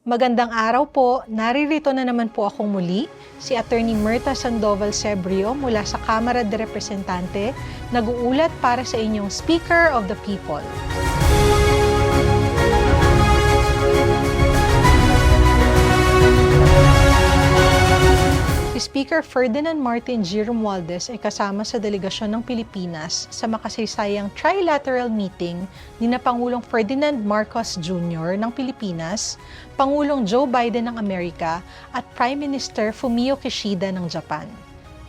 Magandang araw po, naririto na naman po akong muli, si Attorney Myrta Sandoval Sebrio mula sa Kamara de Representante, nag-uulat para sa inyong Speaker of the People. Si Speaker Ferdinand Martin G. Romualdez ay kasama sa delegasyon ng Pilipinas sa makasaysayang trilateral meeting ni na Pangulong Ferdinand Marcos Jr. ng Pilipinas, Pangulong Joe Biden ng Amerika at Prime Minister Fumio Kishida ng Japan.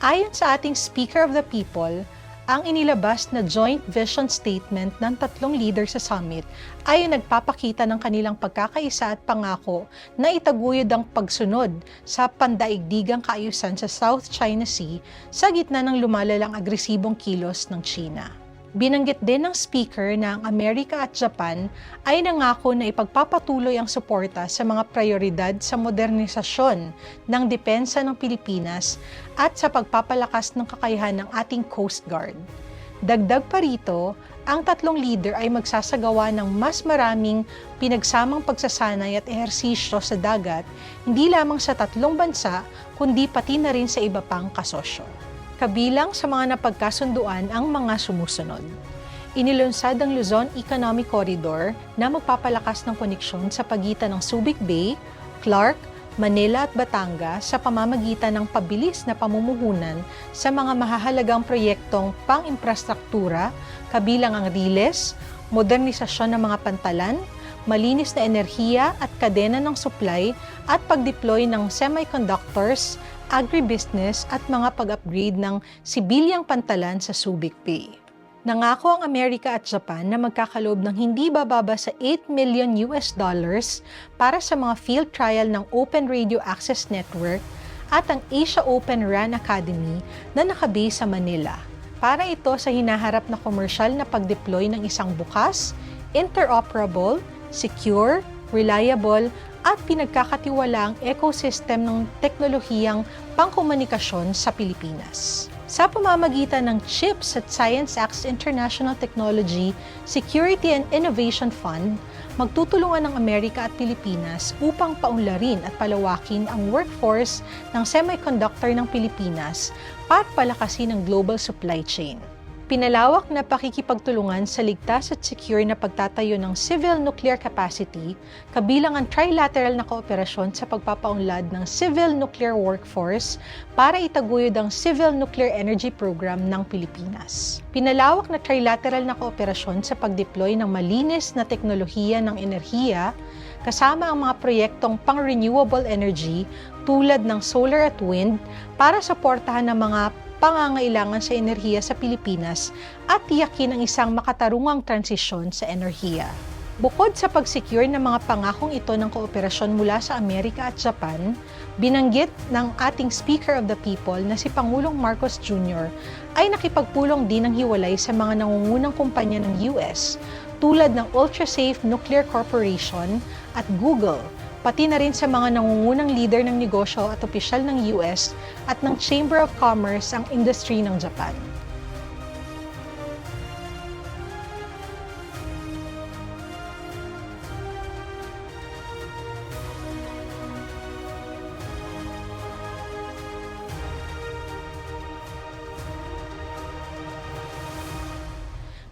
Ayon sa ating Speaker of the People, ang inilabas na joint vision statement ng tatlong leader sa summit ay nagpapakita ng kanilang pagkakaisa at pangako na itaguyod ang pagsunod sa pandaigdigang kaayusan sa South China Sea sa gitna ng lumalalang agresibong kilos ng China. Binanggit din ng speaker na ang Amerika at Japan ay nangako na ipagpapatuloy ang suporta sa mga prioridad sa modernisasyon ng depensa ng Pilipinas at sa pagpapalakas ng kakayahan ng ating Coast Guard. Dagdag pa rito, ang tatlong leader ay magsasagawa ng mas maraming pinagsamang pagsasanay at ehersisyo sa dagat, hindi lamang sa tatlong bansa, kundi pati na rin sa iba pang kasosyo. Kabilang sa mga napagkasunduan ang mga sumusunod. Inilunsad ang Luzon Economic Corridor na magpapalakas ng koneksyon sa pagitan ng Subic Bay, Clark, Manila at Batangas sa pamamagitan ng pabilis na pamumuhunan sa mga mahahalagang proyektong pang-imprastruktura, kabilang ang riles, modernisasyon ng mga pantalan, malinis na enerhiya at kadena ng supply at pag-deploy ng semiconductors, agribusiness at mga pag-upgrade ng sibilyang pantalan sa Subic Bay. Nangako ang Amerika at Japan na magkakaloob ng hindi bababa sa $8 million para sa mga field trial ng Open Radio Access Network at ang Asia Open RAN Academy na nakabase sa Manila. Para ito sa hinaharap na komersyal na pag-deploy ng isang bukas, interoperable, secure, reliable, at pinagkakatiwalaang ecosystem ng teknolohiyang pangkomunikasyon sa Pilipinas. Sa pamamagitan ng CHIPS at Science Acts International Technology, Security and Innovation Fund, magtutulungan ng Amerika at Pilipinas upang paunlarin at palawakin ang workforce ng semiconductor ng Pilipinas para palakasin ang global supply chain. Pinalawak na pakikipagtulungan sa ligtas at secure na pagtatayo ng civil nuclear capacity, kabilang ang trilateral na kooperasyon sa pagpapaunlad ng civil nuclear workforce para itaguyod ang civil nuclear energy program ng Pilipinas. Pinalawak na trilateral na kooperasyon sa pagdeploy ng malinis na teknolohiya ng enerhiya, kasama ang mga proyektong pang-renewable energy tulad ng solar at wind para suportahan ng mga pangangailangan sa enerhiya sa Pilipinas at tiyakin ang isang makatarungang transisyon sa enerhiya. Bukod sa pag-secure ng mga pangakong ito ng kooperasyon mula sa Amerika at Japan, binanggit ng ating Speaker of the People na si Pangulong Marcos Jr. ay nakipagpulong din ng hiwalay sa mga nangungunang kumpanya ng US tulad ng Ultrasafe Nuclear Corporation at Google, pati na rin sa mga nangungunang leader ng negosyo at opisyal ng US at ng Chamber of Commerce ang industry ng Japan.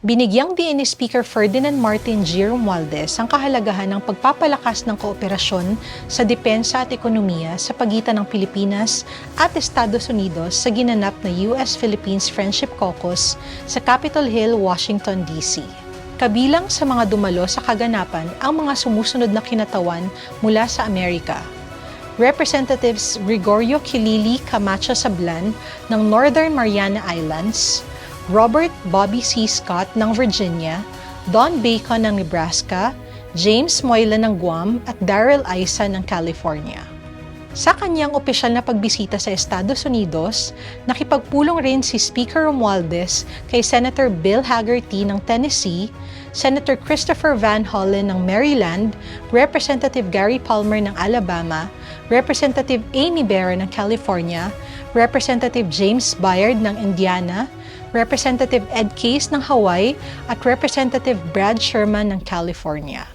Binigyang diin ni Speaker Ferdinand Martin G. Romualdez ang kahalagahan ng pagpapalakas ng kooperasyon sa depensa at ekonomiya sa pagitan ng Pilipinas at Estados Unidos sa ginanap na US-Philippines Friendship Caucus sa Capitol Hill, Washington, D.C. Kabilang sa mga dumalo sa kaganapan ang mga sumusunod na kinatawan mula sa Amerika. Representatives Gregorio Kilili Camacho Sablan ng Northern Mariana Islands, Robert Bobby C. Scott ng Virginia, Don Bacon ng Nebraska, James Moylan ng Guam at Daryl Issa ng California. Sa kanyang opisyal na pagbisita sa Estados Unidos, nakipagpulong rin si Speaker Romualdez kay Senator Bill Hagerty ng Tennessee, Senator Christopher Van Hollen ng Maryland, Representative Gary Palmer ng Alabama, Representative Amy Berra ng California, Representative James Byard ng Indiana, Representative Ed Case ng Hawaii at Representative Brad Sherman ng California.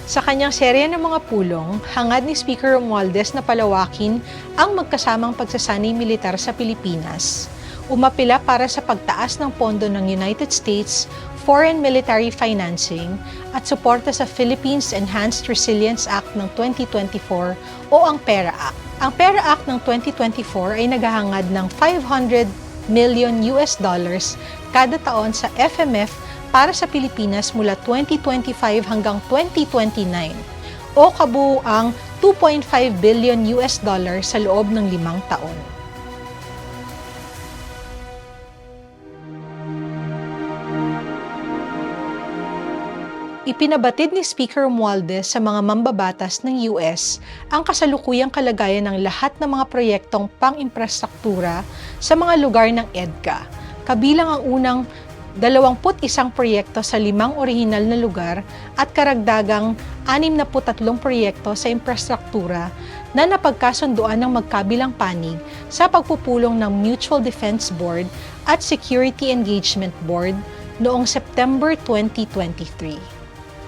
Sa kanyang serya ng mga pulong, hangad ni Speaker Romualdez na palawakin ang magkasamang pagsasanay militar sa Pilipinas. Umapila para sa pagtaas ng pondo ng United States Foreign Military Financing at suporta sa Philippines Enhanced Resilience Act ng 2024 o ang PERA Act. Ang PERA Act ng 2024 ay naghahangad ng $500 million kada taon sa FMF para sa Pilipinas mula 2025 hanggang 2029 o kabuuang $2.5 billion sa loob ng 5 taon. Ipinabatid ni Speaker Romualdez sa mga mambabatas ng US ang kasalukuyang kalagayan ng lahat ng mga proyektong pang-imprastruktura sa mga lugar ng EDCA, kabilang ang unang 21 proyekto sa 5 orihinal na lugar at karagdagang 63 proyekto sa infrastruktura na napagkasunduan ng magkabilang panig sa pagpupulong ng Mutual Defense Board at Security Engagement Board noong September 2023.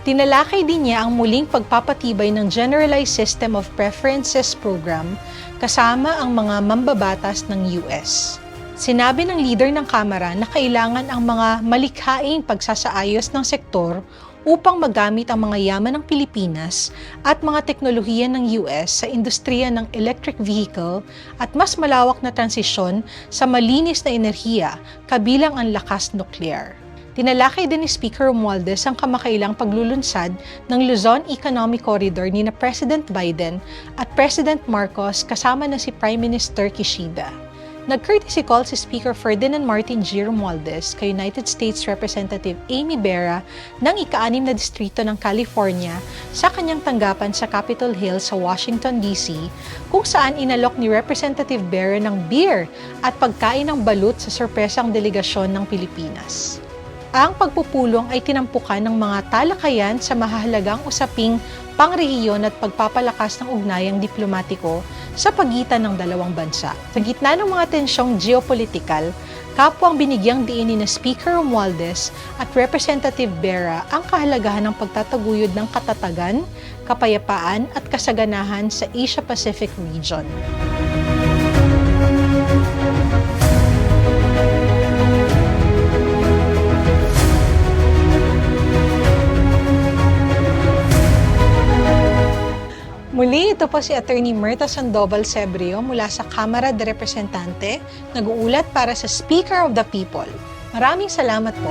Tinalakay din niya ang muling pagpapatibay ng Generalized System of Preferences Program kasama ang mga mambabatas ng US. Sinabi ng leader ng Kamara na kailangan ang mga malikhaing pagsasaayos ng sektor upang magamit ang mga yaman ng Pilipinas at mga teknolohiya ng US sa industriya ng electric vehicle at mas malawak na transisyon sa malinis na enerhiya kabilang ang lakas nuklear. Tinalakay din ni Speaker Romualdez ang kamakailang paglulunsad ng Luzon Economic Corridor ni na President Biden at President Marcos kasama na si Prime Minister Kishida. Nag-courtesy call si Speaker Ferdinand Martin G. Romualdez kay United States Representative Amy Bera ng ika-6 na distrito ng California sa kanyang tanggapan sa Capitol Hill sa Washington, D.C. kung saan inalok ni Representative Bera ng beer at pagkain ng balut sa sorpresang delegasyon ng Pilipinas. Ang pagpupulong ay tinampukan ng mga talakayan sa mahahalagang usaping pangrehiyon at pagpapalakas ng ugnayang diplomatiko sa pagitan ng dalawang bansa. Sa gitna ng mga tensyong geopolitikal, kapwang binigyang diin ni Speaker Romualdez at Representative Bera ang kahalagahan ng pagtataguyod ng katatagan, kapayapaan at kasaganahan sa Asia-Pacific region. Muli, ito po si Attorney Myrta Sandoval Sebrio mula sa Kamara de Representante, nag-uulat para sa Speaker of the People. Maraming salamat po.